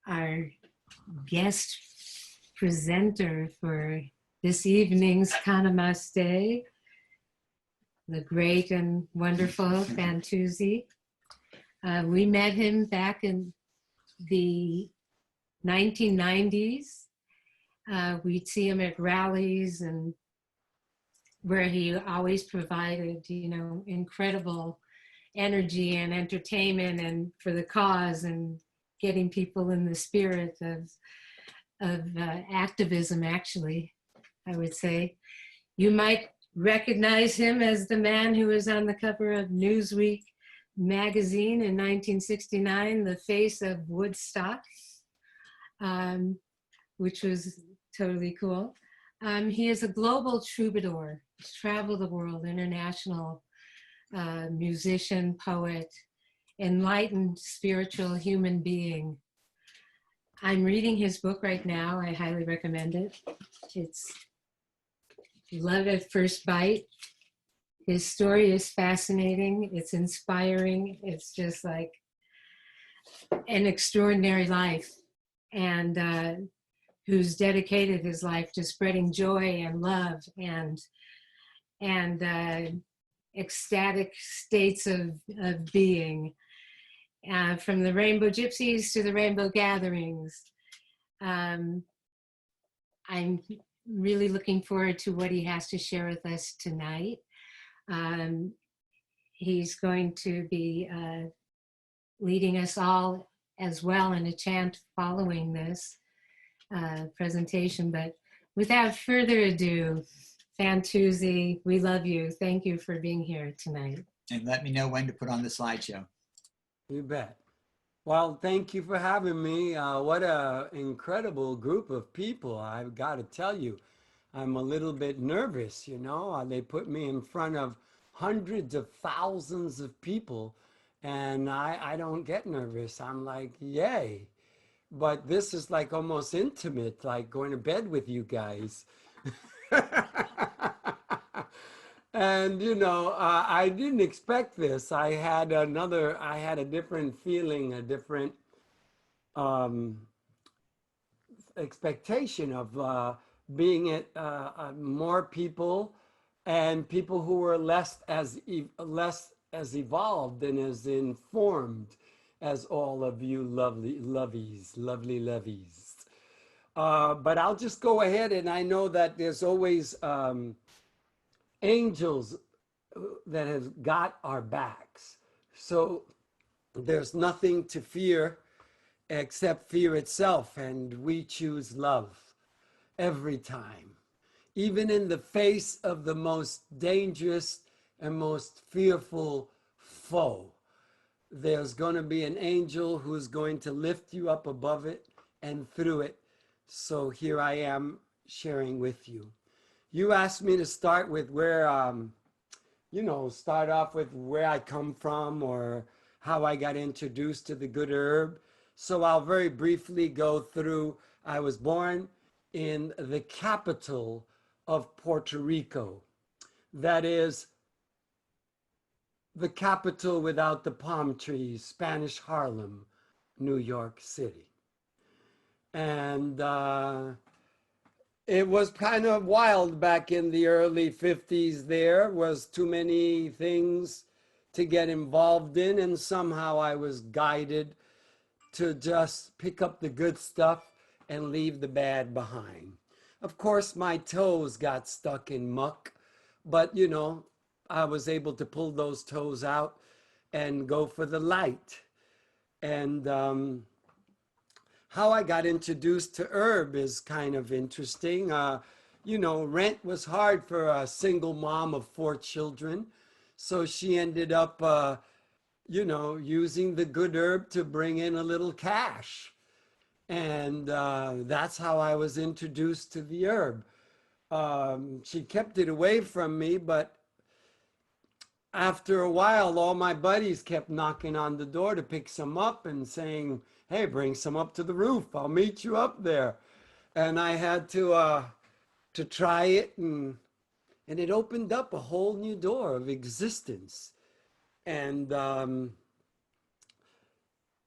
our guest presenter for this evening's Cannamaste, the great and wonderful Fantuzzi. We met him back in the 1990s. We'd see him at rallies and where he always provided, incredible energy and entertainment and for the cause and getting people in the spirit of activism, actually, I would say. You might recognize him as the man who was on the cover of Newsweek magazine in 1969, the face of Woodstock, which was totally cool. He is a global troubadour. He's traveled the world, international musician, poet, enlightened spiritual human being. I'm reading his book right now. I highly recommend it. It's Love at First Bite. His story is fascinating. It's inspiring. It's just like an extraordinary life, and who's dedicated his life to spreading joy and love and ecstatic states of being, from the Rainbow Gypsies to the Rainbow Gatherings. I'm really looking forward to what he has to share with us tonight. He's going to be leading us all as well in a chant following this presentation. But without further ado, Fantuzzi, we love you. Thank you for being here tonight. And let me know when to put on the slideshow. You bet. Well, thank you for having me. What an incredible group of people. I've got to tell you, I'm a little bit nervous, They put me in front of hundreds of thousands of people, and I don't get nervous. I'm like, yay. But this is like almost intimate, like going to bed with you guys. And, I didn't expect this. I had a different feeling, a different expectation of being at more people and people who were less as evolved and as informed as all of you lovely lovies. But I'll just go ahead, and I know that there's always angels that have got our backs. So there's nothing to fear except fear itself, and we choose love every time. Even in the face of the most dangerous and most fearful foe, there's going to be an angel who's going to lift you up above it and through it. So here I am sharing with you. You asked me to start with where, start off with where I come from or how I got introduced to the good herb. So I'll very briefly go through. I was born in the capital of Puerto Rico. That is the capital without the palm trees, Spanish Harlem, New York City. And it was kind of wild back in the early 50s. There was too many things to get involved in, and somehow I was guided to just pick up the good stuff and leave the bad behind. Of course, my toes got stuck in muck, but I was able to pull those toes out and go for the light. And how I got introduced to herb is kind of interesting. Rent was hard for a single mom of 4 children. So she ended up, using the good herb to bring in a little cash. And that's how I was introduced to the herb. She kept it away from me, but after a while, all my buddies kept knocking on the door to pick some up and saying, hey, bring some up to the roof. I'll meet you up there. And I had to try it, and it opened up a whole new door of existence. And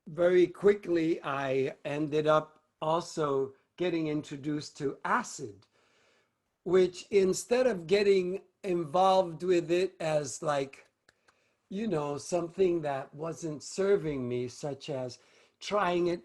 very quickly, I ended up also getting introduced to acid, which instead of getting involved with it as like, you know, something that wasn't serving me, such as trying it,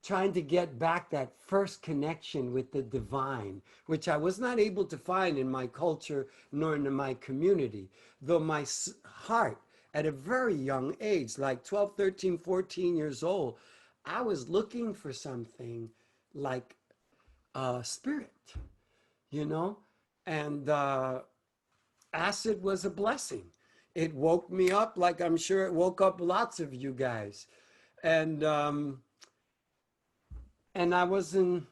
trying to get back that first connection with the divine, which I was not able to find in my culture nor in my community, though my heart at a very young age, like 12, 13, 14 years old, I was looking for something like spirit, you know, and acid was a blessing. It woke me up like I'm sure it woke up lots of you guys. And I wasn't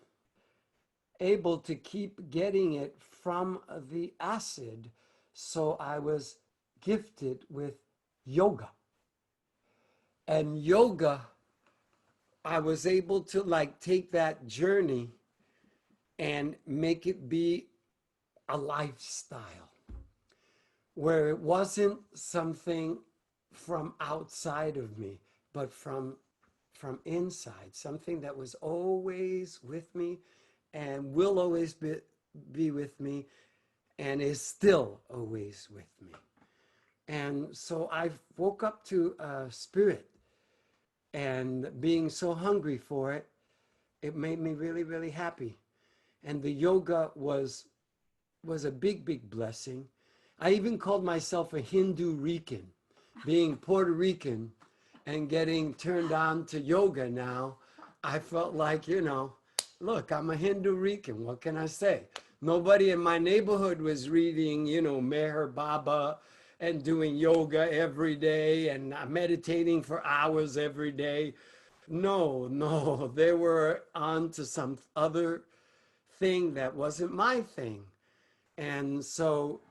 able to keep getting it from the acid. So I was gifted with yoga. And yoga, I was able to like take that journey and make it be a lifestyle where it wasn't something from outside of me, but from inside, something that was always with me and will always be with me and is still always with me. And so I woke up to spirit, and being so hungry for it, it made me really, really happy. And the yoga was a big, big blessing. I even called myself a Hindu Rican, being Puerto Rican and getting turned on to yoga now. I felt like, you know, look, I'm a Hindu Rican. What can I say? Nobody in my neighborhood was reading, you know, Meher Baba and doing yoga every day and meditating for hours every day. No, no, they were on to some other thing that wasn't my thing. And so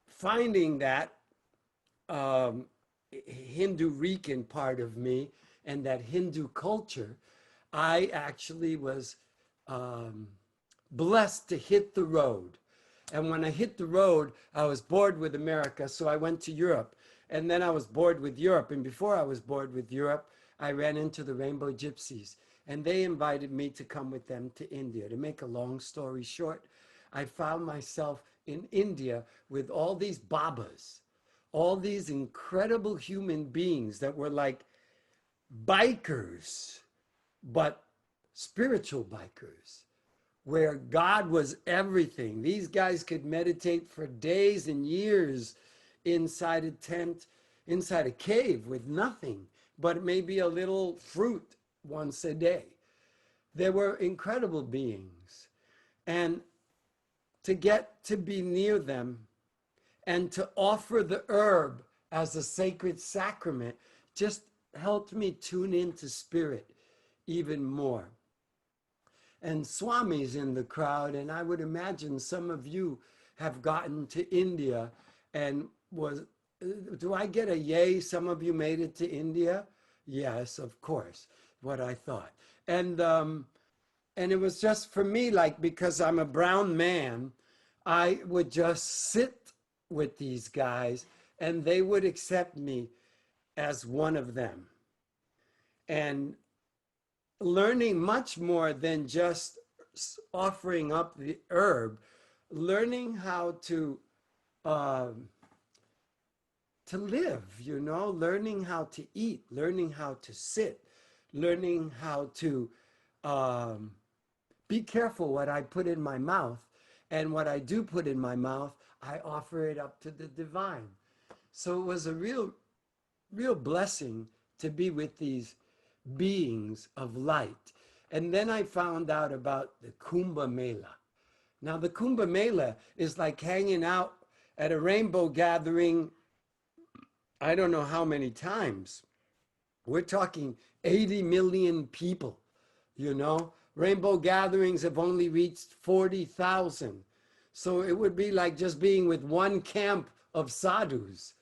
finding that Hindu Rican part of me and that Hindu culture, I actually was blessed to hit the road. And when I hit the road, I was bored with America, so I went to Europe. And then I was bored with Europe. And before I was bored with Europe, I ran into the Rainbow Gypsies. And they invited me to come with them to India. To make a long story short, I found myself in India with all these Babas, all these incredible human beings that were like bikers, but spiritual bikers, where God was everything. These guys could meditate for days and years inside a tent, inside a cave with nothing, but maybe a little fruit once a day. They were incredible beings. And to get to be near them and to offer the herb as a sacred sacrament just helped me tune into spirit even more. And Swami's in the crowd, and I would imagine some of you have gotten to India and do I get a yay? Some of you made it to India? Yes, of course, what I thought. And it was just for me, like, because I'm a brown man, I would just sit with these guys and they would accept me as one of them. And learning much more than just offering up the herb, learning how to live, you know, learning how to eat, learning how to sit, learning how to be careful what I put in my mouth, and what I do put in my mouth, I offer it up to the divine. So it was a real blessing to be with these beings of light. And then I found out about the Kumbh Mela. Now the Kumbh Mela is like hanging out at a rainbow gathering, I don't know how many times. We're talking 80 million people, you know. Rainbow gatherings have only reached 40,000. So it would be like just being with one camp of sadhus,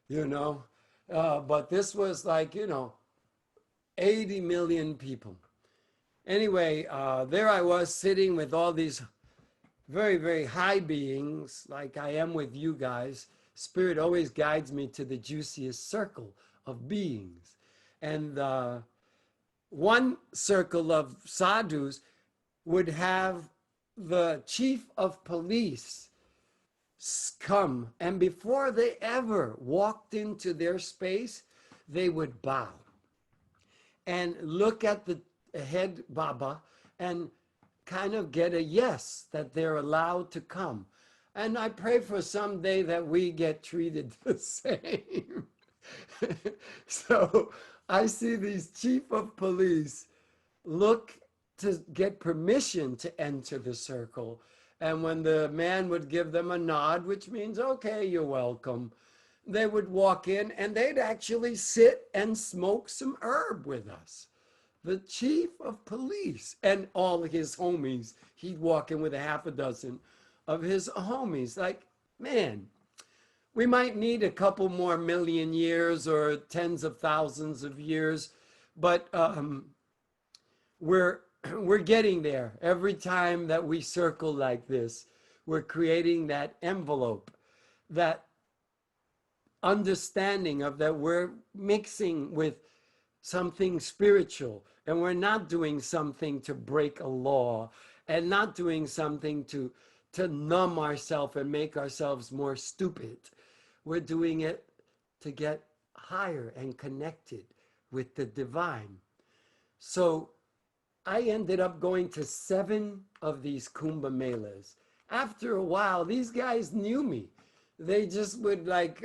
you know. But this was like, you know, 80 million people. Anyway, there I was sitting with all these very, very high beings, like I am with you guys. Spirit always guides me to the juiciest circle of beings. And one circle of sadhus would have the chief of police come, and before they ever walked into their space, they would bow and look at the head Baba and kind of get a yes that they're allowed to come. And I pray for someday that we get treated the same. So I see these chief of police look to get permission to enter the circle. And when the man would give them a nod, which means, okay, you're welcome, they would walk in and they'd actually sit and smoke some herb with us. The chief of police and all his homies, he'd walk in with a half a dozen of his homies. Like, man, we might need a couple more million years or tens of thousands of years, but we're getting there. Every time that we circle like this, we're creating that envelope, that understanding of that we're mixing with something spiritual, and we're not doing something to break a law, and not doing something to numb ourselves and make ourselves more stupid. We're doing it to get higher and connected with the divine. So I ended up going to 7 of these Kumbh Melas. After a while, these guys knew me. They just would like,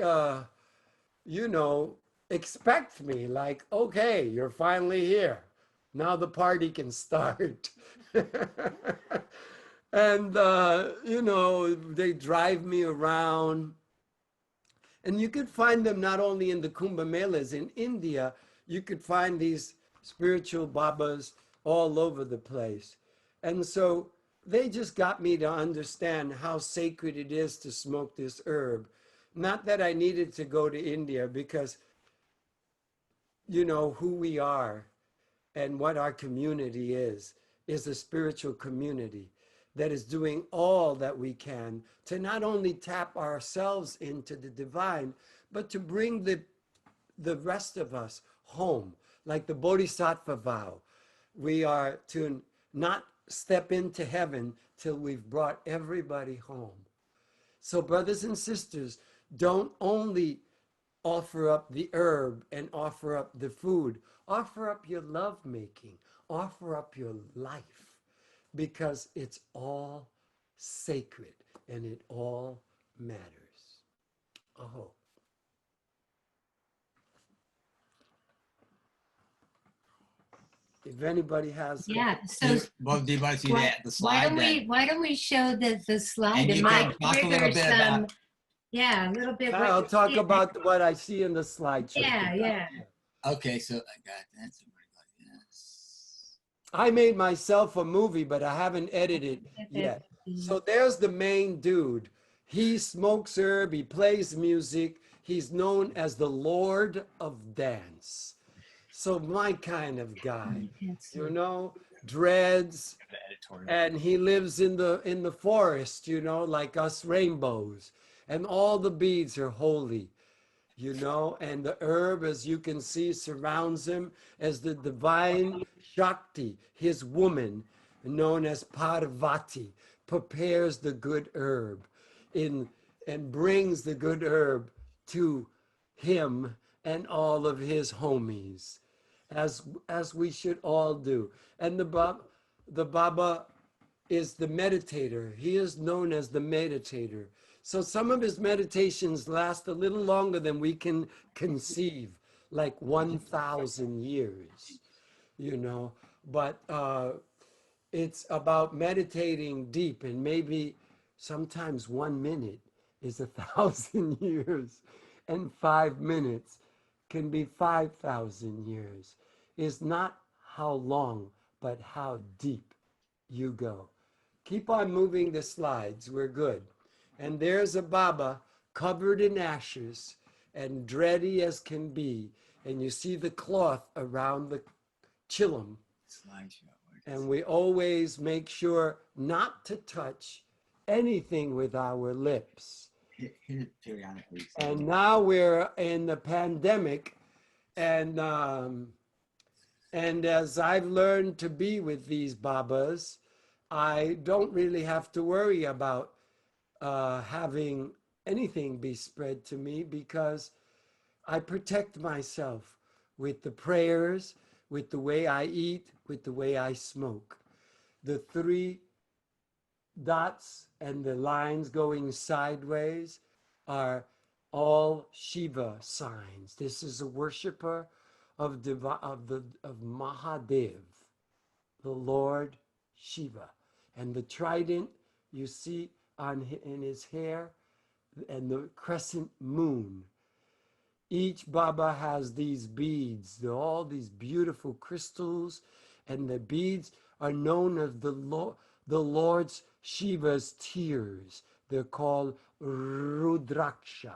expect me, like, okay, you're finally here. Now the party can start. And, they drive me around. And you could find them not only in the Kumbh Melas in India, you could find these spiritual babas all over the place. And so they just got me to understand how sacred it is to smoke this herb. Not that I needed to go to India, because who we are and what our community is a spiritual community that is doing all that we can to not only tap ourselves into the divine, but to bring the rest of us home, like the Bodhisattva vow. We are to not step into heaven till we've brought everybody home. So brothers and sisters, don't only offer up the herb and offer up the food, offer up your lovemaking, offer up your life, because it's all sacred and it all matters. Oh. If anybody has, Yeah. So Well, do you want to see the slide? why don't we show the slide? And It you might can talk a little trigger bit some. about. Yeah, a little bit. I'll talk about what I see in the slideshow. Yeah. Okay, so I got that. Yes. I made myself a movie, but I haven't edited yet. So there's the main dude. He smokes herb, he plays music. He's known as the Lord of Dance. So my kind of guy, dreads, and he lives in the forest, like us rainbows, and all the beads are holy, and the herb, as you can see, surrounds him as the divine Shakti, his woman, known as Parvati, prepares the good herb and brings the good herb to him and all of his homies, as we should all do. And the Baba is the meditator. He is known as the meditator. So some of his meditations last a little longer than we can conceive, like 1,000 years, But it's about meditating deep, and maybe sometimes 1 minute is 1,000 years, and 5 minutes can be 5,000 years. It's not how long, but how deep you go. Keep on moving the slides. We're good. And there's a Baba covered in ashes and dready as can be. And you see the cloth around the chillum. And we always make sure not to touch anything with our lips. Periodically. And now we're in the pandemic, And and as I've learned to be with these Babas, I don't really have to worry about having anything be spread to me, because I protect myself with the prayers, with the way I eat, with the way I smoke. The three dots and the lines going sideways are all Shiva signs. This is a worshiper of Mahadev, the Lord Shiva. And the trident you see in his hair, and the crescent moon. Each Baba has these beads. They're all these beautiful crystals, and the beads are known as the Lord's Shiva's tears. They're called Rudraksha,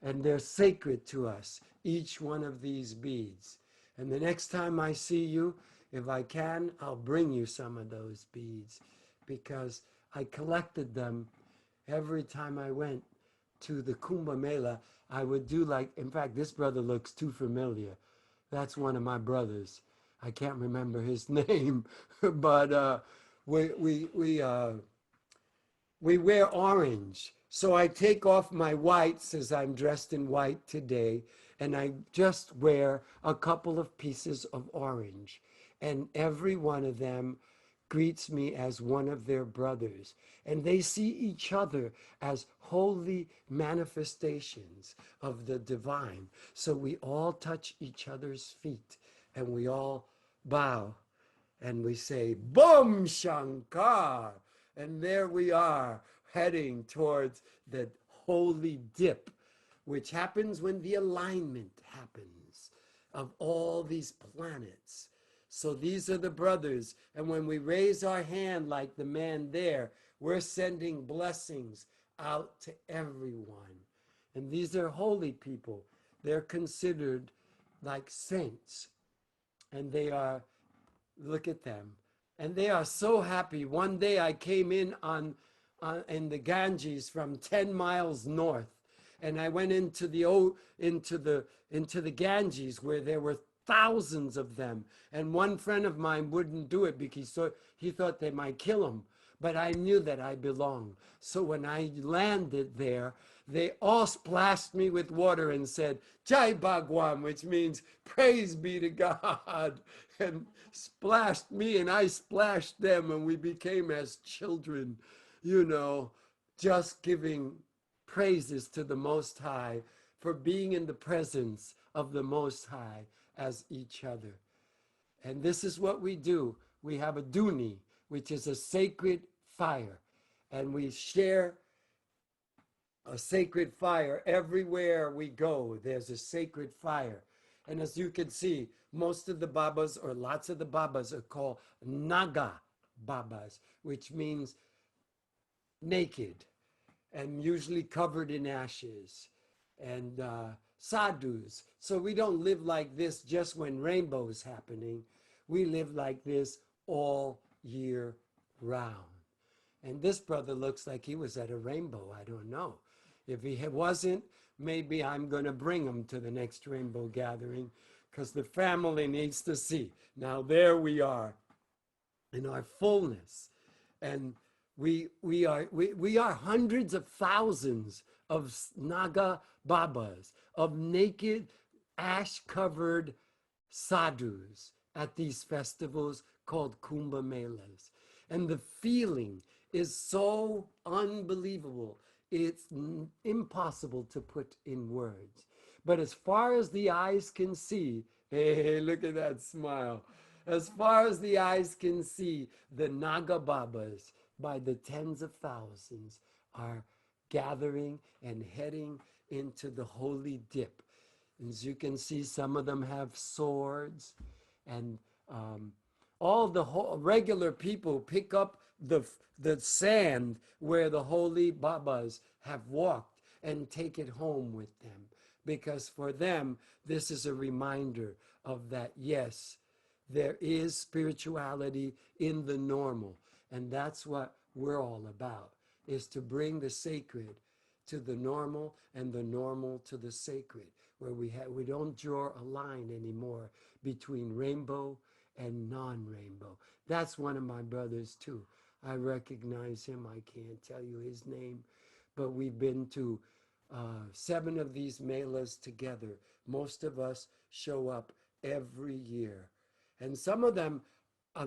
and they're sacred to us, each one of these beads. And the next time I see you, if I can, I'll bring you some of those beads, because I collected them every time I went to the Kumbh Mela. I would do like, in fact, this brother looks too familiar. That's one of my brothers. I can't remember his name, but we wear orange. So I take off my whites, as I'm dressed in white today, and I just wear a couple of pieces of orange. And every one of them greets me as one of their brothers. And they see each other as holy manifestations of the divine. So we all touch each other's feet, and we all bow, and we say, Bum Shankar. And there we are, heading towards the holy dip, which happens when the alignment happens of all these planets. So these are the brothers. And when we raise our hand like the man there, we're sending blessings out to everyone. And these are holy people. They're considered like saints. And they are, look at them. And they are so happy. One day I came in in the Ganges from 10 miles north, and I went into the Ganges, where there were thousands of them. And one friend of mine wouldn't do it because he thought they might kill him. But I knew that I belonged. So when I landed there, they all splashed me with water and said, Jai Bhagwan, which means praise be to God, and splashed me, and I splashed them, and we became as children, just giving praises to the Most High for being in the presence of the Most High as each other. And this is what we do. We have a duni, which is a sacred fire, and we share a sacred fire everywhere we go. There's a sacred fire. And as you can see, most of the Babas, or lots of the Babas, are called Naga Babas, which means naked and usually covered in ashes, and sadhus. So we don't live like this just when rainbow is happening. We live like this all year round. And this brother looks like he was at a rainbow. I don't know. If he wasn't, maybe I'm going to bring him to the next rainbow gathering, because the family needs to see. Now there we are in our fullness. And we are hundreds of thousands of Naga Babas, of naked, ash-covered sadhus at these festivals called Kumbh Melas. And the feeling is so unbelievable. It's impossible to put in words. But as far as the eyes can see, hey, look at that smile. As far as the eyes can see, the Naga Babas, by the tens of thousands, are gathering and heading into the holy dip. As you can see, some of them have swords, and all the regular people pick up the sand where the holy Babas have walked and take it home with them, because for them this is a reminder of that, yes, there is spirituality in the normal, and that's what we're all about, is to bring the sacred to the normal and the normal to the sacred. where we don't draw a line anymore between rainbow and non-rainbow. That's one of my brothers too. I recognize him. I can't tell you his name, but we've been to 7 of these melas together. Most of us show up every year. And some of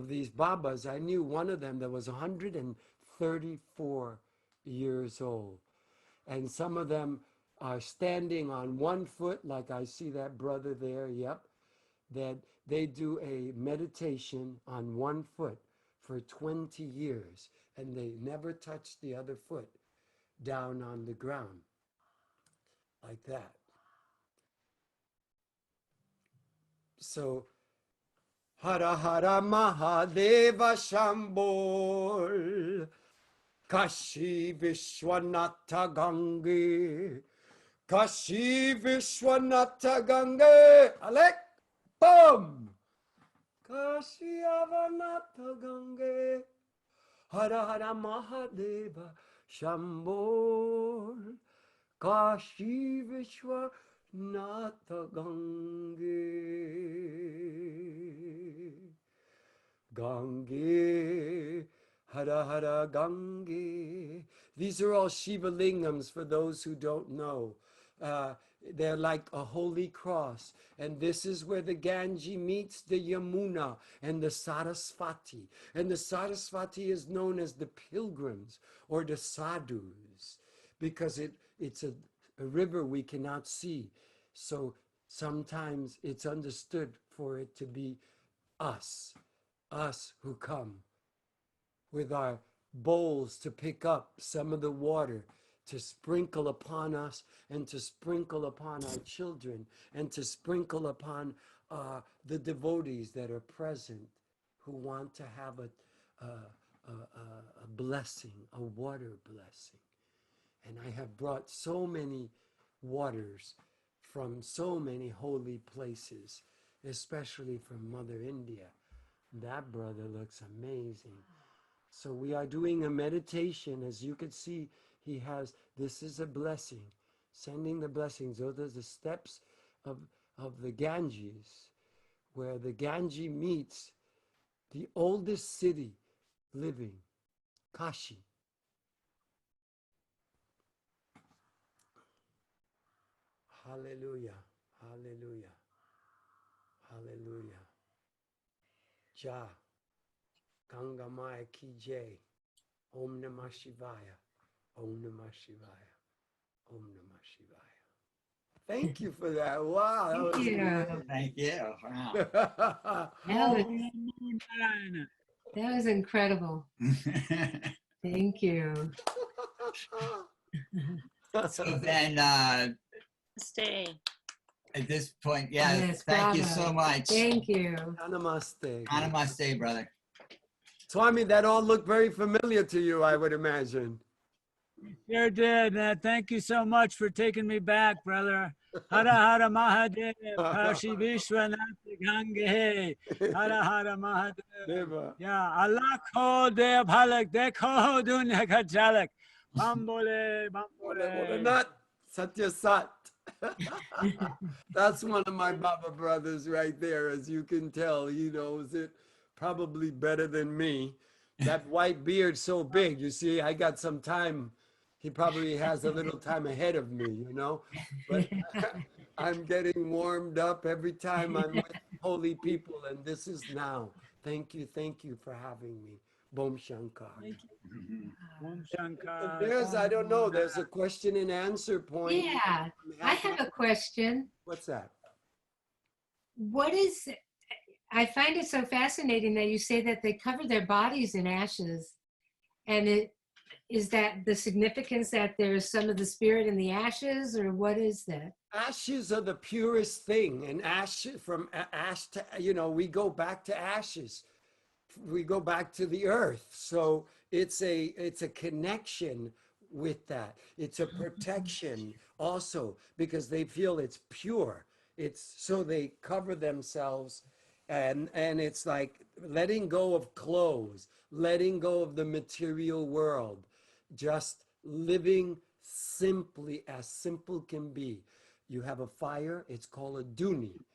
these Babas, I knew one of them that was 134 years old. And some of them are standing on one foot, like I see that brother there, yep, that they do a meditation on one foot for 20 years, and they never touch the other foot down on the ground, like that. So, Hara Hara Mahadeva Shambol, Kashi Vishwanatha Gange, Kashi Vishwanatha Gange, Alek, boom! Kashi Avanatha Gange, Hara Hara Mahadeva Shambol, Kashi Vishwanatha Gange, Gange, Hara Hara Gange. These are all Shiva lingams for those who don't know. They're like a holy cross. And this is where the Ganges meets the Yamuna and the Sarasvati. And the Sarasvati is known as the pilgrims or the sadhus because it's a river we cannot see. So sometimes it's understood for it to be us who come with our bowls to pick up some of the water, to sprinkle upon us and to sprinkle upon our children and to sprinkle upon the devotees that are present who want to have a blessing, a water blessing. And I have brought so many waters from so many holy places, especially from Mother India. That brother looks amazing. So we are doing a meditation. As you can see, he has, this is a blessing, sending the blessings. Those are the steps of the Ganges, where the Ganges meets the oldest city living, Kashi. Hallelujah, hallelujah, hallelujah. Ja, Ganga Maya Ki Jai, Om Namah Shivaya, Om Namah Shivaya, Om Namah Shivaya. Thank you for that. Wow, that was you. Thank you. Wow. That was incredible. Thank you. So then, Stay. at this point, yes, Yes, thank you bravo. so much. Thank you. Namaste. Cannamaste, brother. Swami, that all looked very familiar to you, I would imagine. Sure did. Thank you so much for taking me back, brother. Hara Hara Mahadev, Kashi Vishwanath Gange, Hara Hara Mahadev. Deva. Yeah, Allah ko de bhalak, dekho dunya ka jalak. Bambole, bambole. Not Satya Sat. That's one of my Baba brothers right there. As you can tell, he knows it probably better than me. That white beard so big, you see, I got some time. He probably has a little time ahead of me, you know, but I'm getting warmed up every time I'm with holy people, and this is now. Thank you for having me. Bom Shankar. Thank you. Om Shankar. There's, I don't know, there's a question and answer point. Yeah, I have a question. What's that? What is, I find it so fascinating that you say that they cover their bodies in ashes. And is that the significance that there's some of the spirit in the ashes, or what is that? Ashes are the purest thing, and ash, from ash to, you know, we go back to ashes. We go back to the earth. So it's a connection with that. It's a protection also, because they feel it's pure. It's so they cover themselves, and it's like letting go of clothes, letting go of the material world, just living simply as simple can be. you have a fire, it's called a duni.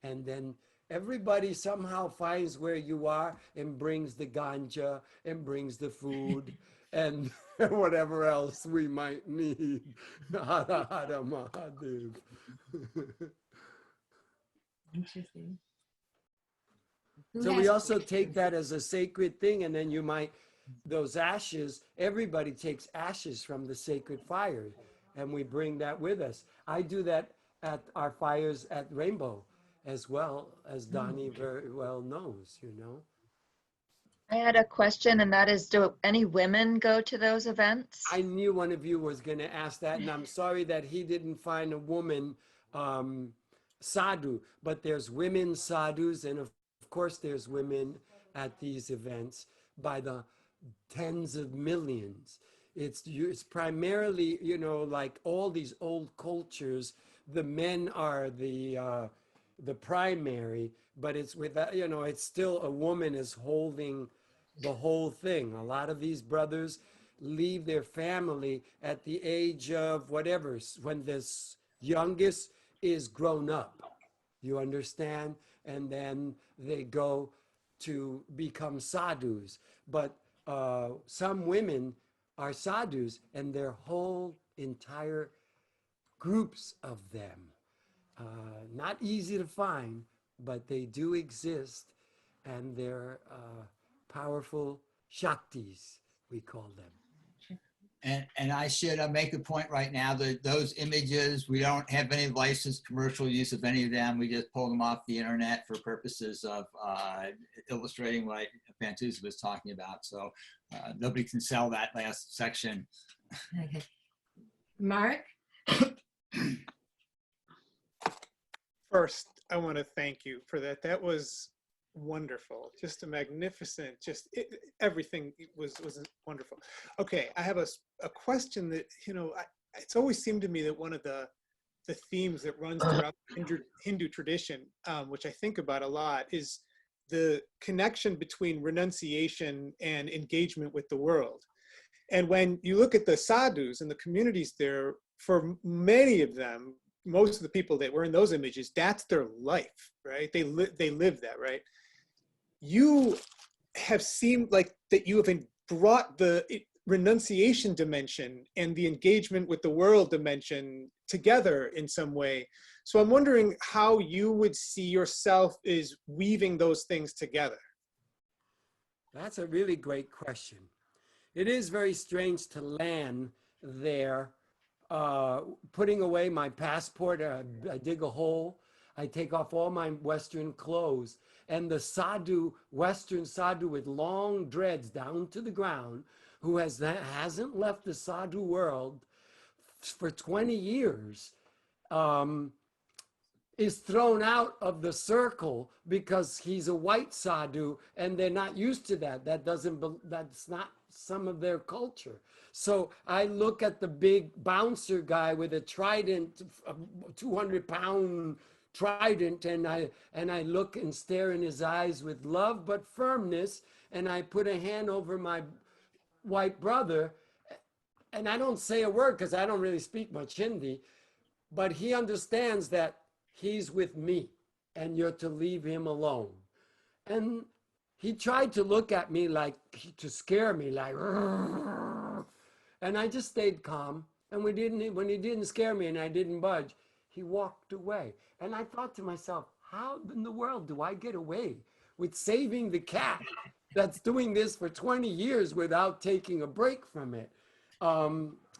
And then everybody somehow finds where you are and brings the ganja and brings the food and whatever else we might need. Hara Hara Mahadev. Interesting. Who So we has also take questions? that as a sacred thing, and then you might, those ashes, everybody takes ashes from the sacred fire, and we bring that with us. I do that at our fires at Rainbow as well, as Donnie very well knows, you know. I had a question, and that is, do any women go to those events? I knew one of you was going to ask that, and I'm sorry that he didn't find a woman sadhu, but there's women sadhus, and of course there's women at these events by the tens of millions. It's primarily, you know, like all these old cultures, the men are the primary, but it's with, you know, it's still a woman is holding the whole thing. A lot of these brothers leave their family at the age of whatever, when this youngest is grown up, you understand? And then they go to become sadhus. But some women are sadhus, and their whole entire groups of them. Not easy to find, but they do exist, and they're powerful shaktis, we call them. And I should make a point right now that those images, we don't have any licensed commercial use of any of them. We just pull them off the internet for purposes of illustrating what Fantuzzi was talking about. So nobody can sell that last section. Okay. Mark? First, I want to thank you for that. That was wonderful. Just a magnificent, everything was wonderful. Okay, I have a question that, you know, it's always seemed to me that one of the themes that runs throughout Hindu tradition, which I think about a lot, is the connection between renunciation and engagement with the world. And when you look at the sadhus and the communities there, for many of them, most of the people that were in those images, that's their life, right? They live that, right? You have seemed like that you have brought the renunciation dimension and the engagement with the world dimension together in some way. So I'm wondering how you would see yourself as weaving those things together. That's a really great question. It is very strange to land there, putting away my passport. I dig a hole. I take off all my Western clothes, and the sadhu, Western sadhu with long dreads down to the ground, who hasn't left the sadhu world for 20 years, is thrown out of the circle because he's a white sadhu, and they're not used to that. That's not some of their culture. So I look at the big bouncer guy with a trident, a 200-pound trident, and I look and stare in his eyes with love but firmness, and I put a hand over my white brother, and I don't say a word because I don't really speak much Hindi, but he understands that he's with me and you're to leave him alone. And he tried to look at me like, to scare me, like, and I just stayed calm. And when he didn't scare me and I didn't budge, he walked away. And I thought to myself, how in the world do I get away with saving the cat that's doing this for 20 years without taking a break from it?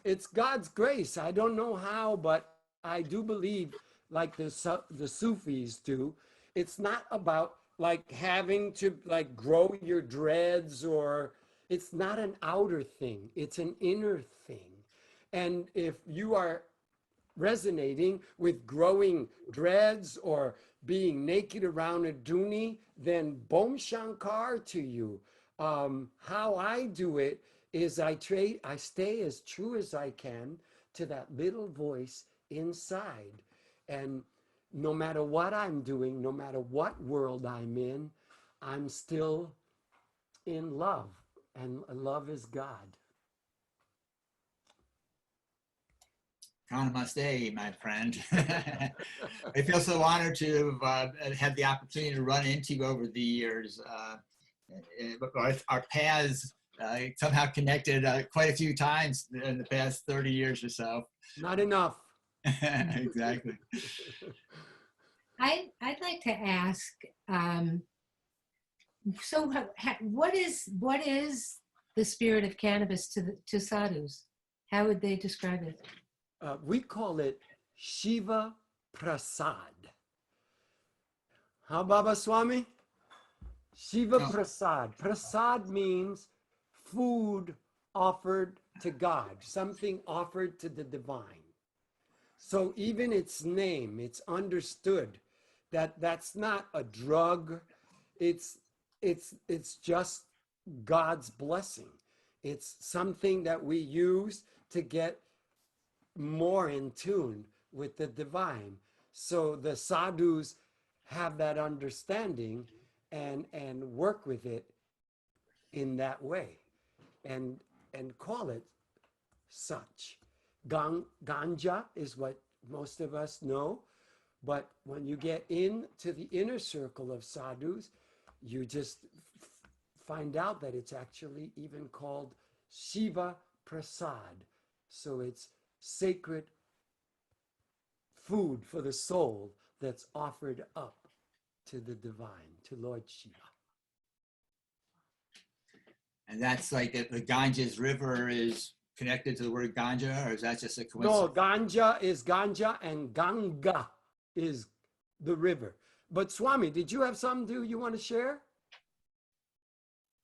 It's God's grace. I don't know how, but I do believe, like the Sufis do, it's not about like having to like grow your dreads, or it's not an outer thing, it's an inner thing. And if you are resonating with growing dreads or being naked around a dhuni, then Bom Shankar to you. How I do it is I stay as true as I can to that little voice inside. And no matter what I'm doing, no matter what world I'm in, I'm still in love, and love is God. Cannamaste, my friend. I feel so honored to have had the opportunity to run into you over the years. Our paths somehow connected quite a few times in the past 30 years or so. Not enough. Exactly. I'd like to ask, so what is the spirit of cannabis to sadhus? How would they describe it? We call it Shiva Prasad. Huh, Baba Swami? Shiva Prasad. Prasad means food offered to God, something offered to the divine. So even its name, it's understood that that's not a drug. It's just God's blessing. It's something that we use to get more in tune with the divine. So the sadhus have that understanding and work with it in that way and call it such. Ganja is what most of us know, but when you get into the inner circle of sadhus, you just find out that it's actually even called Shiva Prasad. So it's sacred food for the soul that's offered up to the divine, to Lord Shiva. And that's like the Ganges River is connected to the word ganja, or is that just a coincidence? No, ganja is ganja and Ganga is the river. But Swami, did you have something you want to share?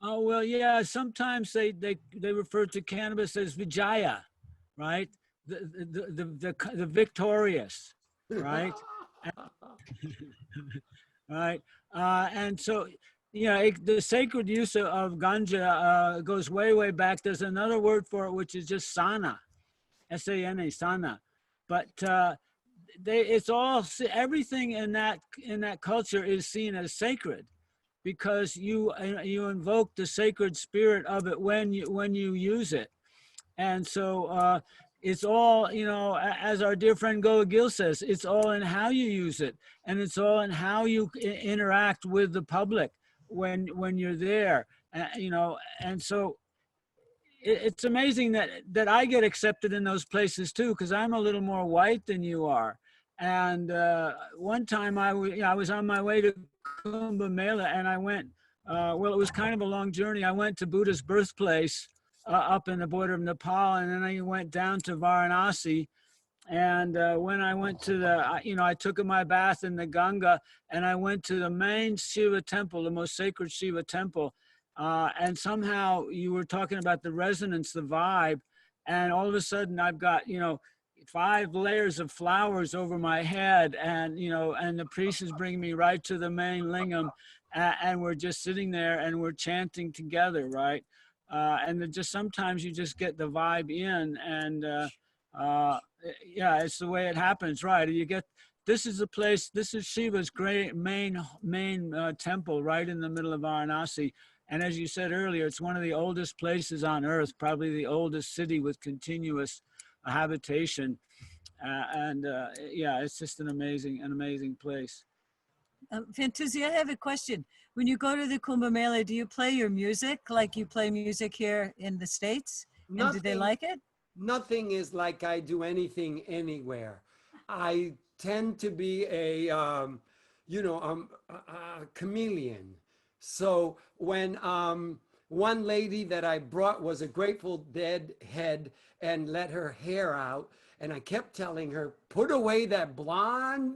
Oh, well, yeah, sometimes they refer to cannabis as Vijaya, right? The victorious, right? Right. And so, you know, the sacred use of ganja goes way back. There's another word for it, which is just sana, S-A-N-A, sana. But it's all, everything in that culture is seen as sacred, because you invoke the sacred spirit of it when you use it. And so it's all, you know, as our dear friend Goa Gil says, it's all in how you use it, and it's all in how you interact with the public when you're there, you know. And so it's amazing that I get accepted in those places too, because I'm a little more white than you are. And one time I was on my way to Kumbh Mela, and I went, well, it was kind of a long journey. I went to Buddha's birthplace up in the border of Nepal, and then I went down to Varanasi. And when I went to I took my bath in the Ganga, and I went to the main Shiva temple, the most sacred Shiva temple. And somehow you were talking about the resonance, the vibe, and all of a sudden I've got, you know, 5 layers of flowers over my head, and, you know, and the priest is bringing me right to the main lingam, and we're just sitting there and we're chanting together, right? And just sometimes you just get the vibe in, and yeah, it's the way it happens, right? You get, this is the place, this is Shiva's great main temple right in the middle of Varanasi. And as you said earlier, it's one of the oldest places on earth, probably the oldest city with continuous habitation. Yeah, it's just an amazing place. Fantuzzi, I have a question. When you go to the Kumbh Mela, do you play your music like you play music here in the States? And do they like it? Nothing is like I do anything anywhere. I tend to be a chameleon. So when one lady that I brought was a Grateful Dead head and let her hair out, and I kept telling her, put away that blonde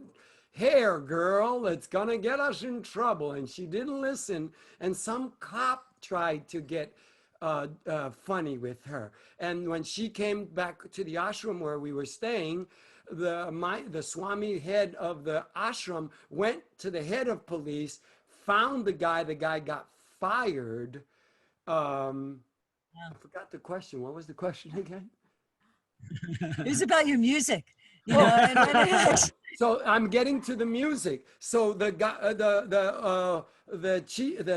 hair, girl, it's gonna get us in trouble. And she didn't listen, and some cop tried to get funny with her. And when she came back to the ashram where we were staying, the Swami head of the ashram went to the head of police, found the guy got fired. I forgot the question. What was the question again? It was about your music. You know, so I'm getting to the music. So the guy, the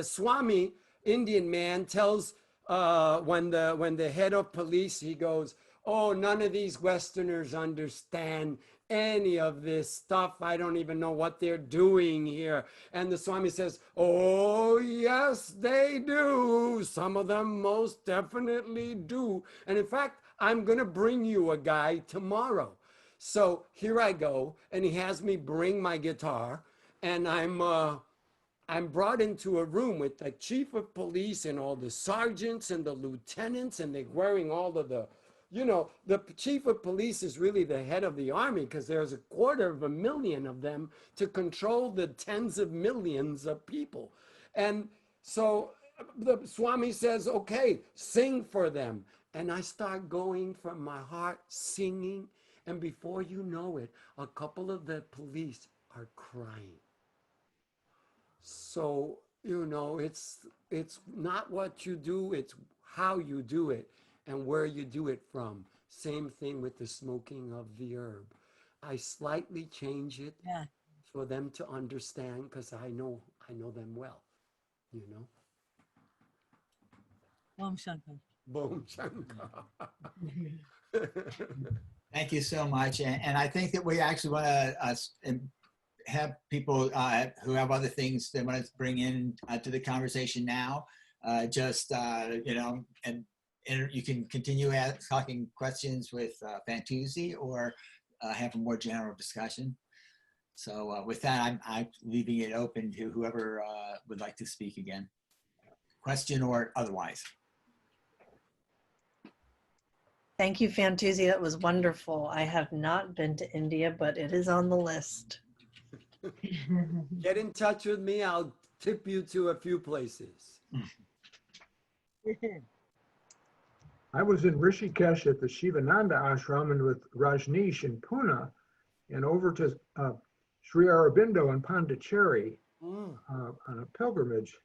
Swami Indian man tells when the head of police, he goes, oh, none of these Westerners understand any of this stuff. I don't even know what they're doing here. And the Swami says, oh, yes, they do. Some of them most definitely do. And in fact, I'm going to bring you a guy tomorrow. So here I go, and he has me bring my guitar, and I'm brought into a room with the chief of police and all the sergeants and the lieutenants, and they're wearing all of the, you know, the chief of police is really the head of the army because there's 250,000 of them to control the tens of millions of people. And so the Swami says, okay, sing for them. And I start going from my heart singing. And before you know it, a couple of the police are crying. So, you know, it's not what you do, it's how you do it and where you do it from. Same thing with the smoking of the herb. I slightly change it Yeah. for them to understand because I know them well, you know. Om Shankar. Boom Shankar. Thank you so much. And I think that we actually want to have people who have other things they want to bring in to the conversation now. You know, and you can continue talking questions with Fantuzzi or have a more general discussion. So with that, I'm leaving it open to whoever would like to speak again, question or otherwise. Thank you, Fantuzzi. That was wonderful. I have not been to India, but it is on the list. Get in touch with me. I'll tip you to a few places. I was in Rishikesh at the Shivananda ashram and with Rajneesh in Pune and over to Sri Aurobindo in Pondicherry on a pilgrimage.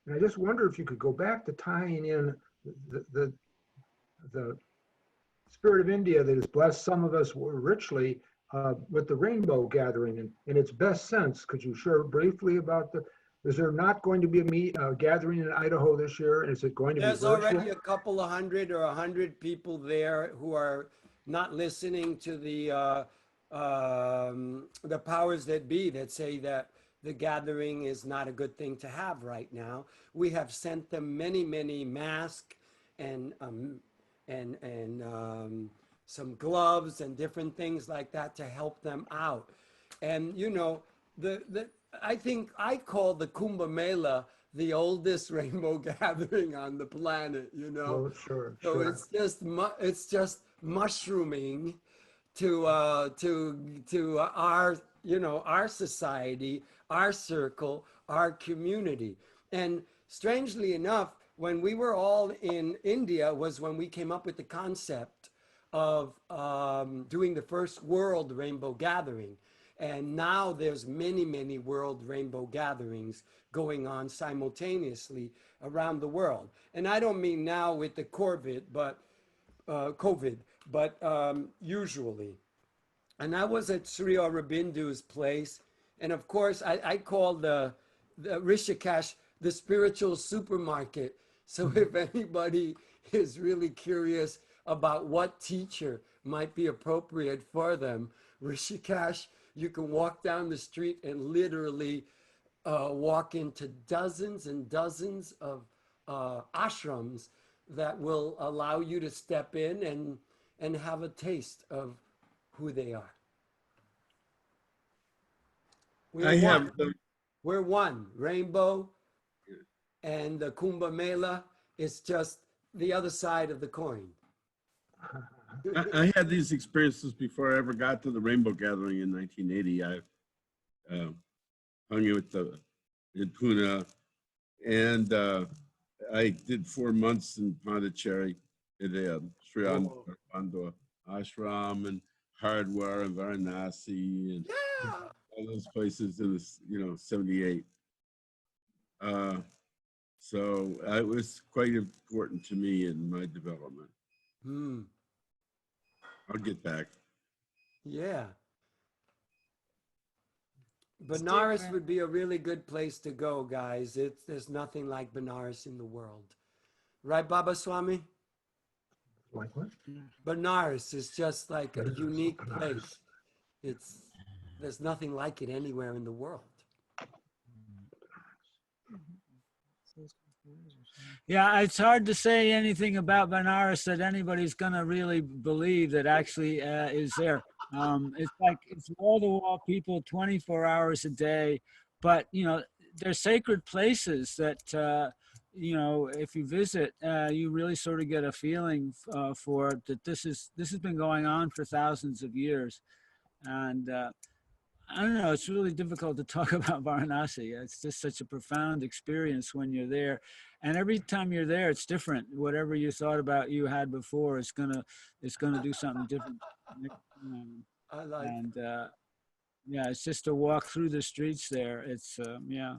And I just wonder if you could go back to tying in the spirit of India that has blessed some of us richly with the rainbow gathering in its best sense. Could you share briefly about is there not going to be a gathering in Idaho this year? Is it going to be virtual? There's already a couple of hundred or 100 people there who are not listening to the powers that be that say that the gathering is not a good thing to have right now. We have sent them many masks and some gloves and different things like that to help them out. And you know, I think I call the Kumbh Mela the oldest rainbow gathering on the planet, you know. Oh, sure. So it's just mushrooming to our, you know, our society, our circle, our community. And strangely enough, when we were all in India was when we came up with the concept of doing the first world rainbow gathering. And now there's many world rainbow gatherings going on simultaneously around the world. And I don't mean now with the COVID, but usually. And I was at Sri Aurobindo's place. And of course, I call the Rishikesh the spiritual supermarket. So if anybody is really curious about what teacher might be appropriate for them, Rishikesh, you can walk down the street and literally walk into dozens and dozens of ashrams that will allow you to step in and have a taste of who they are. We're one. Rainbow and the Kumbh Mela is just the other side of the coin. I had these experiences before I ever got to the Rainbow Gathering in 1980. I hung in Pune, and I did 4 months in Pondicherry at Sri Aurobindo Ashram and Hardware and Varanasi and all those places in the 78. So it was quite important to me in my development. I'll get back. Yeah. Benares would be a really good place to go, guys. There's nothing like Benares in the world. Right, Baba Swami? Like what? Benares is just like a unique place. There's nothing like it anywhere in the world. Yeah, it's hard to say anything about Benares that anybody's gonna really believe that actually is there. It's like it's wall to wall people 24 hours a day, but you know, they're sacred places that you know, if you visit, you really sort of get a feeling for it, that this has been going on for thousands of years, and I don't know, it's really difficult to talk about Varanasi. It's just such a profound experience when you're there. And every time you're there, it's different. Whatever you thought about you had before, it's gonna do something different. I like. And yeah, it's just to walk through the streets there. It's yeah.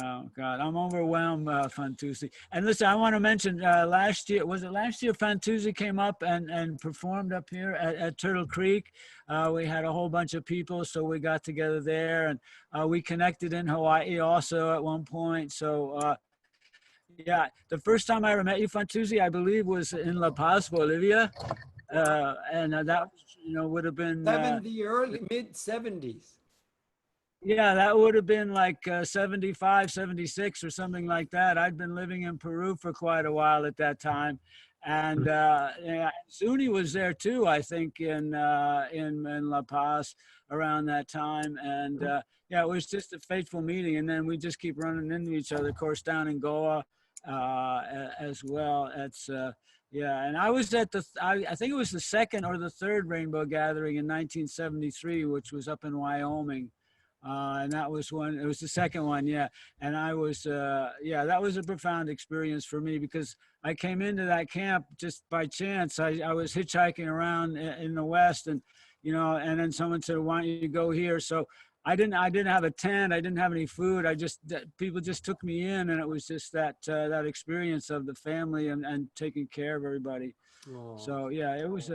Oh God, I'm overwhelmed, Fantuzzi. And listen, I want to mention last year, was it last year Fantuzzi came up and performed up here at Turtle Creek? We had a whole bunch of people, so we got together there, and we connected in Hawaii also at one point. So yeah, the first time I ever met you, Fantuzzi, I believe was in La Paz, Bolivia. And that, you know, would have been The early mid 70s. yeah, that would have been like 75, 76 or something like that. I'd been living in Peru for quite a while at that time. And yeah, Zuni was there too, I think, in La Paz around that time. And yeah, it was just a fateful meeting. And then we just keep running into each other, of course, down in Goa as well. It's yeah, and I was at I think it was the second or the third Rainbow Gathering in 1973, which was up in Wyoming. And that was it was the second one, yeah. And I was, yeah, that was a profound experience for me because I came into that camp just by chance. I was hitchhiking around in the West, and, you know, and then someone said, why don't you go here? So I didn't have a tent. I didn't have any food. People just took me in, and it was just that experience of the family and taking care of everybody. Oh. So yeah, it was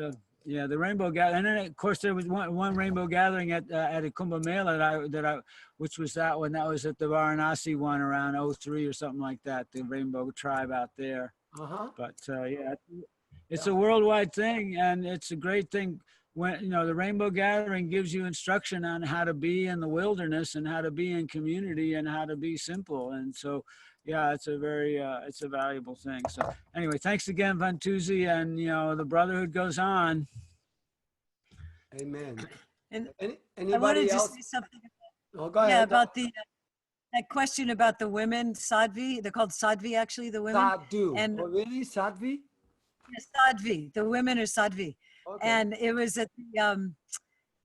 yeah, the Rainbow Gathering, and then of course there was one Rainbow Gathering at a Kumbh Mela which was that one. That was at the Varanasi one around 03 or something like that. The Rainbow Tribe out there. But yeah, it's a worldwide thing, and it's a great thing. When, you know, the Rainbow Gathering gives you instruction on how to be in the wilderness and how to be in community and how to be simple. And so, yeah, it's a very, it's a valuable thing. So anyway, thanks again, Fantuzzi, and, you know, the brotherhood goes on. Amen. And Anybody I wanted else? to say something. Oh, go ahead. Yeah, about that question about the women, Sadvi. They're called Sadvi, actually, the women. Sadhu. And oh, really? Sadvi? yeah, Sadvi. The women are Sadvi. Okay. And it was at the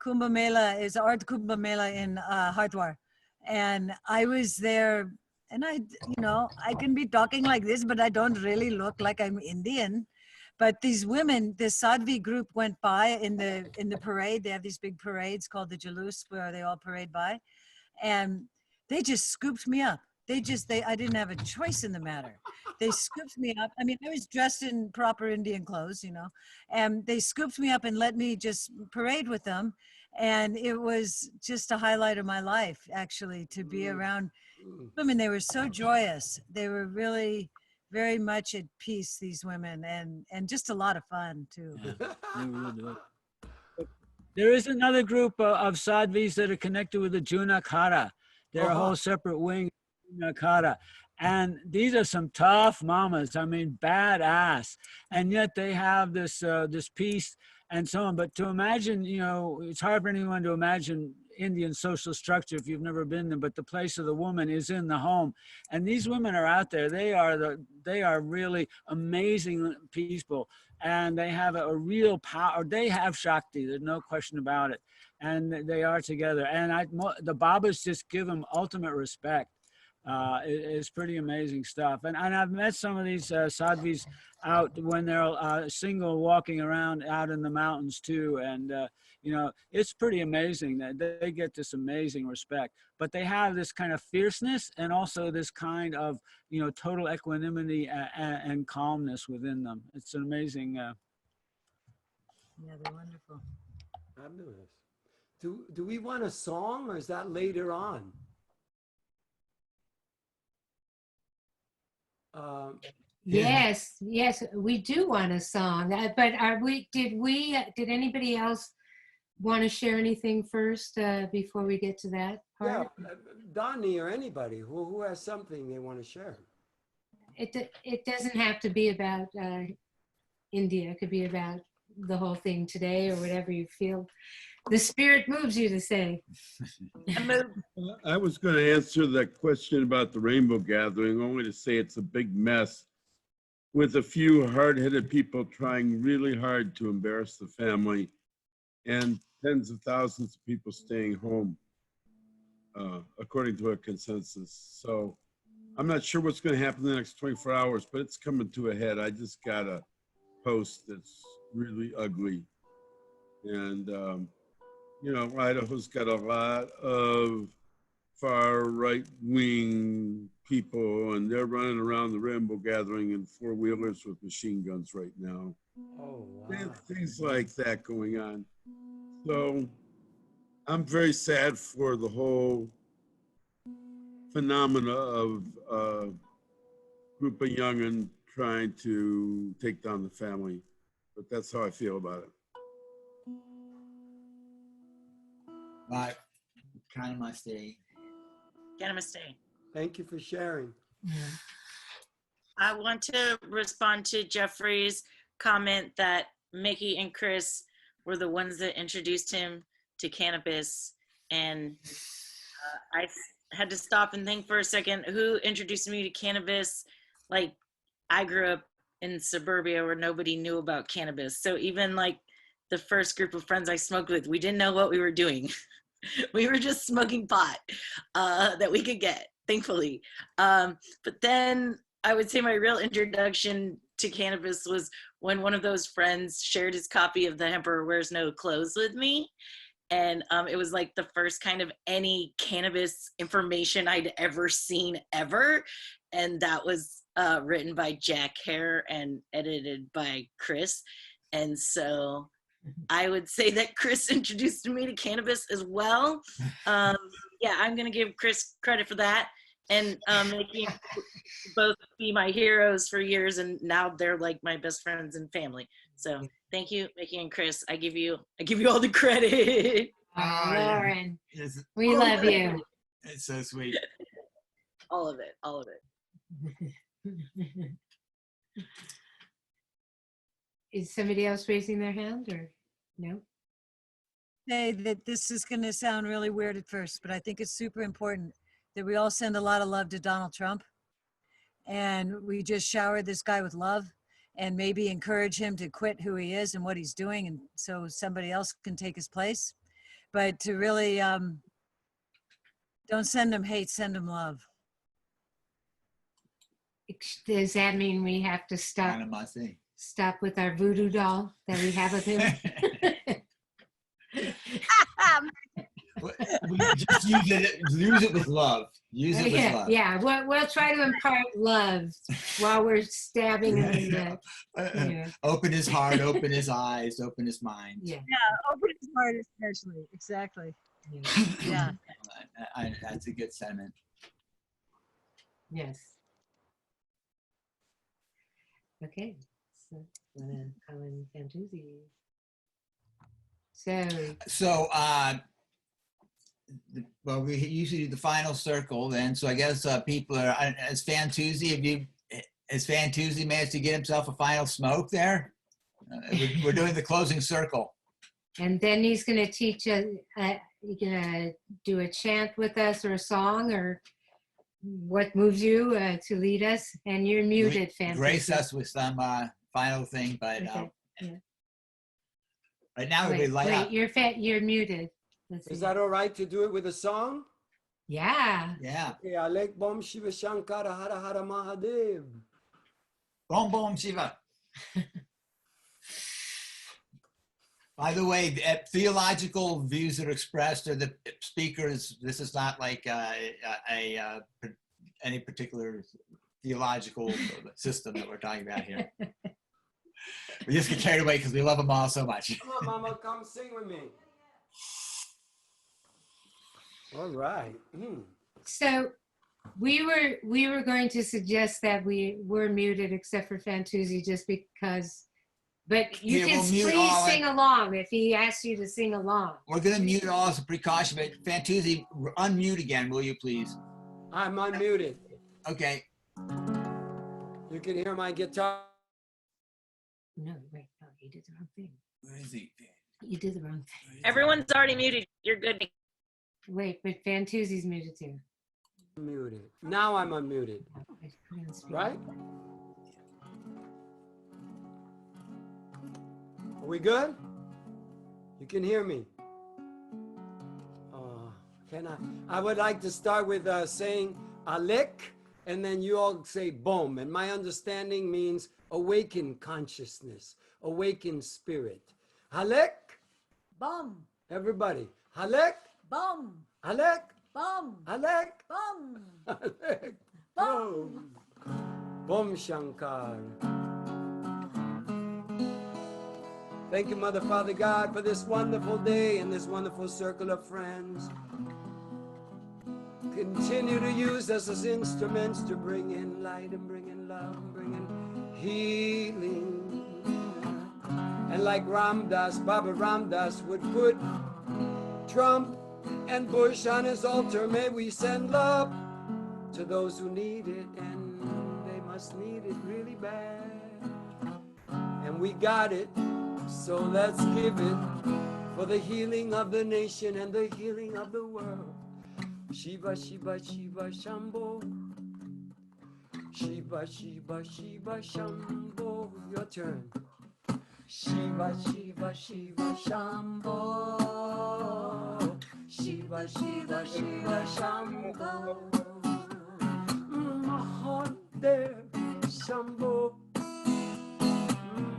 Kumbh Mela, is Art Kumbh Mela in Hardwar. And I was there, and you know, I can be talking like this, but I don't really look like I'm Indian. But these women, the Sadvi group went by in the parade. They have these big parades called the Jalus, where they all parade by. And they just scooped me up. I didn't have a choice in the matter. They scooped me up. I mean, I was dressed in proper Indian clothes, you know, and they scooped me up and let me just parade with them. And it was just a highlight of my life, actually, to be around women. They were so joyous. They were really very much at peace, these women, and just a lot of fun too. Yeah, there is another group of Sadhvis that are connected with the Junakara. They're a whole separate wing of Junakara. And these are some tough mamas. I mean, badass. And yet they have this this peace and so on. But to imagine, you know, it's hard for anyone to imagine Indian social structure if you've never been there, but the place of the woman is in the home. And these women are out there. They are really amazing people. And they have a real power. They have Shakti. There's no question about it. And they are together. And the Babas just give them ultimate respect. It's pretty amazing stuff. And I've met some of these sadhvis out when they're single walking around out in the mountains too. And, you know, it's pretty amazing that they get this amazing respect, but they have this kind of fierceness and also this kind of, you know, total equanimity and calmness within them. It's an amazing. Yeah, they're wonderful. Fabulous. Do we want a song, or is that later on? Yes, yes, we do want a song. But did anybody else want to share anything first before we get to that Yeah, part? Donnie or anybody who has something they want to share. It doesn't have to be about India. It could be about the whole thing today or whatever you feel the spirit moves you to say. I was going to answer that question about the Rainbow Gathering, only to say it's a big mess with a few hard-headed people trying really hard to embarrass the family and tens of thousands of people staying home, according to a consensus. So I'm not sure what's going to happen in the next 24 hours, but it's coming to a head. I just got a post that's really ugly. And, you know, Idaho's got a lot of far right-wing people, and they're running around the Rainbow Gathering in four-wheelers with machine guns right now. Oh, And wow. things like that going on. So I'm very sad for the whole phenomena of a group of young'un trying to take down the family, but that's how I feel about it. Right. Cannamaste. Cannamaste. Thank you for sharing. I want to respond to Jeffrey's comment that Mickey and Chris were the ones that introduced him to cannabis. And I had to stop and think for a second, who introduced me to cannabis? Like, I grew up in suburbia where nobody knew about cannabis. So even like the first group of friends I smoked with, we didn't know what we were doing. We were just smoking pot that we could get, thankfully. But then I would say my real introduction to cannabis was when one of those friends shared his copy of The Emperor Wears No Clothes with me. And it was like the first kind of any cannabis information I'd ever seen ever. And that was written by Jack Hare and edited by Chris. And so I would say that Chris introduced me to cannabis as well. Yeah, I'm going to give Chris credit for that. And making both be my heroes for years, and now they're like my best friends and family. So thank you, Mickey and Chris. I give you all the credit. Oh, Lauren, It's, we love you. it's so sweet. All of it. Is somebody else raising their hand or no? Say that this is going to sound really weird at first, but I think it's super important that we all send a lot of love to Donald Trump, and we just shower this guy with love and maybe encourage him to quit who he is and what he's doing, and so somebody else can take his place. But to really don't send him hate, send him love. Does that mean we have to Cannamaste. stop with our voodoo doll that we have with him? We just use it with love. Use it with love. Yeah, we'll try to impart love while we're stabbing him in the yeah. Open his heart, open his eyes, open his mind. Yeah. Yeah, open his heart especially. Exactly. Yeah. That's a good sentiment. Yes. Okay. So, Colin Fantuzzi. So, well, we usually do the final circle then. So I guess people are, as Fantuzzi, has Fantuzzi managed to get himself a final smoke there? We're doing the closing circle. And then he's going to teach us, you're going to do a chant with us or a song or what moves you to lead us. And you're muted, Fantuzzi. Grace us with some final thing, but Okay. Yeah. right now we'll be light up. You're muted. Is that all right to do it with a song? Yeah. Yeah. Okay, Alek Bom Shiva Shankara Hara Hara Mahadev. Boom, boom, Shiva. By the way, the theological views that are expressed are the speakers. This is not like any particular theological system that we're talking about here. We just get carried away because we love them all so much. Come on, Mama, come sing with me. All right. So We were going to suggest that we were muted except for Fantuzzi just because, but you Yeah, can we'll mute please all sing along if he asks you to sing along. We're going to mute all as a precaution, but Fantuzzi, unmute again, will you please? I'm unmuted. Okay. You can hear my guitar. No, wait, no, you did the wrong thing. Where is he? You did the wrong thing. Everyone's already muted. You're good. Wait, but Fantuzzi's muted too. Muted. Now I'm unmuted. Right? Are we good? You can hear me. Can I would like to start with saying alek, and then you all say boom. And my understanding means awaken consciousness, awaken spirit. Alek. Bum, Everybody. Alek. bum, Alek. bum, Alek. bum, Alek. bum. Boom Shankar. Thank you, Mother, Father, God, for this wonderful day and this wonderful circle of friends. Continue to use us as instruments to bring in light and bring in love and bring in healing. And like Ramdas, Baba Ramdas would put Trump and Bush on his altar, may we send love to those who need it, and they must need it really bad. And we got it, so let's give it for the healing of the nation and the healing of the world. Shiva, Shiva, Shiva, Shambho. Shiva, Shiva, Shiva, Shambho. Your turn. Shiva, Shiva, Shiva, Shambho. Shiva, Shiva, Shiva, Shambho. Mahadev, Shambho.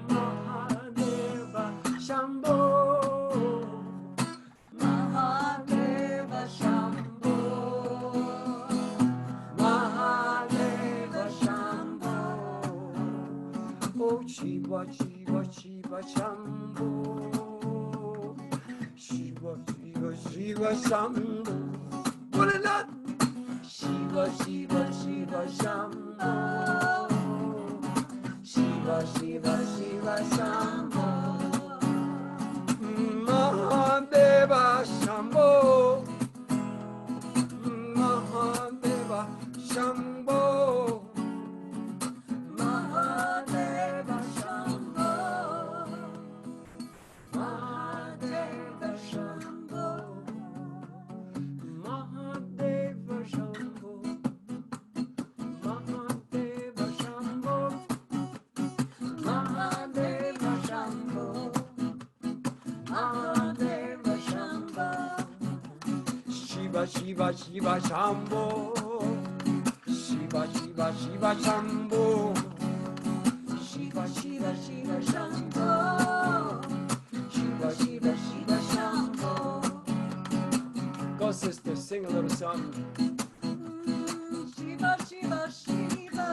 Mahadeva, Shambho. Mahadeva, Shambho. Mahadeva, Shambho. Oh, Shiva, Shiva, Shiva, Shambho. Shiva, Shiva, Shiva, Shambho. Put it up. Shiva, Shiva, Shiva, Shambho. Shiva, Shiva, Shiva, Shambho. Mahadeva, Shambho. Mahadeva, Shambho. Mahadeva, Shambho. Mahadeva, Shambho. Mahadeva, Shambho. Mahadeva, Shambho. Mahadeva, Shambho. Mahadeva, Shambho. Shiva, Shiva, Shiva, Shambho. Shiva, Shiva, Shiva, Shambho. Shiva, Shiva, Shiva, Shambho. Shiva, Shiva, Shiva, Shambho. Go, sister, sing a little something. Shiva, Shiva, Shiva,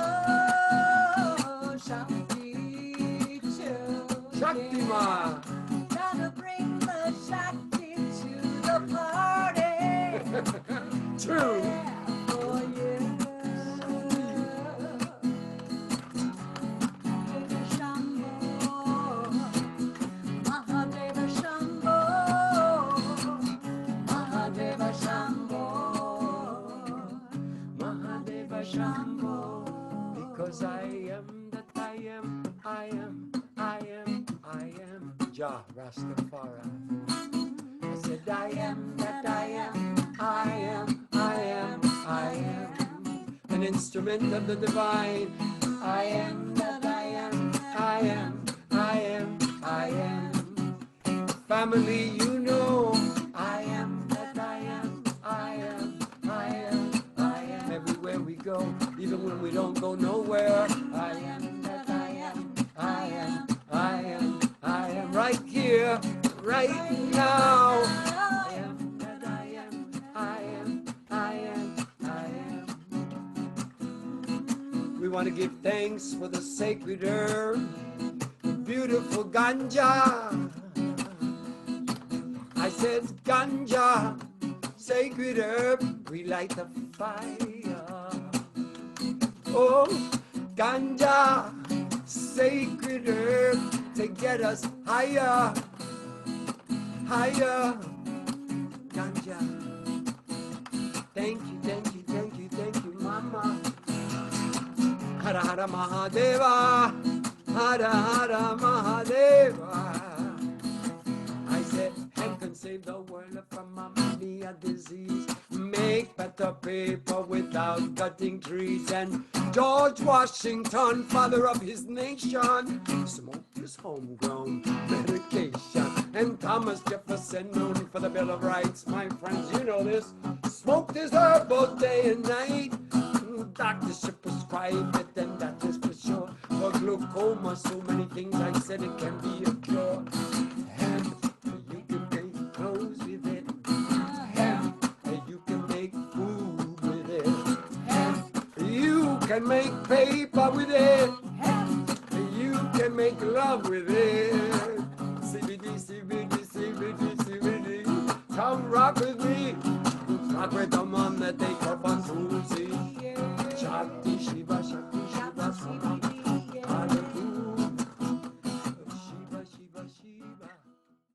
Shakti, Shakti Ma. gotta bring the Shakti to the party. True. Oh yeah. Shambho, Mahadeva Shambho, Mahadeva Shambho, Mahadeva Shambho. Because I am that I am, I am, I am, I am. Jah Rastafari. I said I am that I am, I am, I am, I am. An instrument of the divine. I am that I am, I am, I am, I am. Family, you know. I am that I am, I am, I am, I am. Everywhere we go, even when we don't go nowhere. I am that I am, I am, I am, I am. Right here, right now. I am that I am, I am, I am, I am. We want to give thanks for the sacred herb, the beautiful ganja. I said ganja, sacred herb, we light the fire. Oh, ganja, sacred herb to get us higher, higher. Ganja. Thank you, thank you, thank you, thank you, Mama. Hara Hara Mahadeva, Hara Hara Mahadeva. I said, hemp can save the world from a mania disease. Make better paper without cutting trees. And George Washington, father of his nation, smoked his homegrown medication. And Thomas Jefferson, known for the Bill of Rights, my friends, you know this, smoked his herb both day and night. Doctors should prescribe it, and that is for sure. For glaucoma, so many things I said it can be a cure. Hemp, you can make clothes with it. Hemp, you can make food with it. Hemp, you can make paper with it. Hemp, you can make love with it. CBD, CBD, CBD, CBD. Tom Robbins.